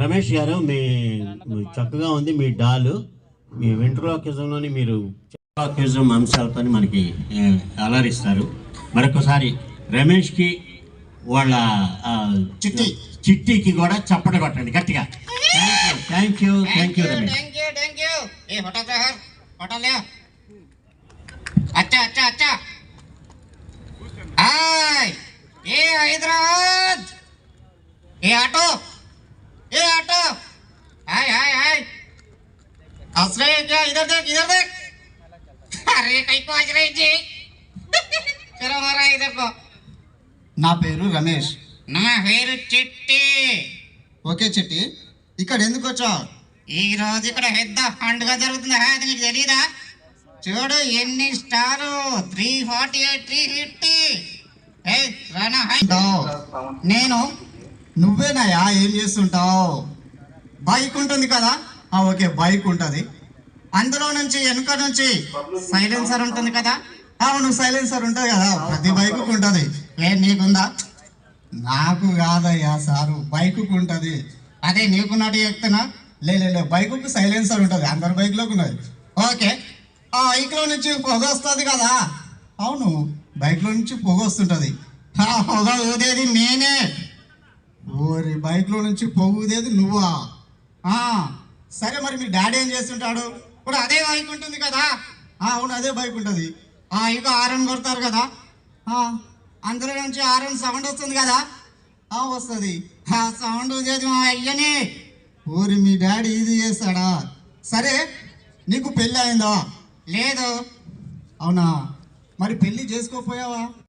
రమేష్ గారు, మీ చక్కగా ఉంది మీ డాలు. మీ వెంట్రులాక్విజంలోని మీరు వెంట్రులాక్విజం అంశాలతో మనకి అలరిస్తారు. మరొకసారి రమేష్కి వాళ్ళ చిట్టికి కూడా చప్పట కొట్టండి గట్టిగా. Thank you Ramesh. अच्छा अच्छा अच्छा हाय ये हैदराबाद ये ऑटो हाय हाय हाय आश्रय क्या इधर देख अरे कहीं को आश्रय जी चलो हमारा इधर को నా పేరు రమేష్. నా పేరు చిట్టి. ఓకే చిట్టి, ఇక్కడ ఎందుకు వచ్చావు? ఈ రోజు ఇక్కడ పెద్ద పండుగ జరుగుతుంది. అది నీకు తెలీదా? చూడు ఎన్ని స్టారు, 348 350. నేను నువ్వేనాయా? ఏం చేస్తుంటావు? బైక్ ఉంటుంది కదా? ఓకే, బైక్ ఉంటుంది. అందులో నుంచి వెనుక నుంచి సైలెన్సర్ ఉంటుంది కదా? అవును, సైలెన్సర్ ఉంటుంది కదా, ప్రతి బైకు ఉంటుంది. నీకుందా? నాకు కాదయ్యా సారు, బైకు ఉంటుంది. అదే నీకున్నట్టు చెప్తున్నా. లే బైకుకు సైలెన్సర్ ఉంటుంది, అందరి బైక్లోకి ఉన్నది. ఓకే, ఆ బైక్లో నుంచి పొగ వస్తుంది కదా? అవును, బైక్లో నుంచి పొగ వస్తుంటుంది. పొగ ఊదేది నేనే. ఓరి, బైక్లో నుంచి పొగ ఊదేది నువ్వా? సరే, మరి మీ డాడీ ఏం చేస్తుంటాడు? ఇప్పుడు అదే బైక్ ఉంటుంది కదా? అవును, అదే బైక్ ఉంటుంది. ఇక హారన్ కొడతారు కదా, అందులో నుంచి హారన్ సౌండ్ వస్తుంది కదా? వస్తుంది. ఆ సౌండ్ ఊదేది మా అయ్యనే. ఊరి, మీ డాడీ ఇది చేస్తాడా? సరే, నీకు పెళ్ళి అయిందా? లేదు. అవునా? మరి పెళ్ళి చేసుకోపోయావా?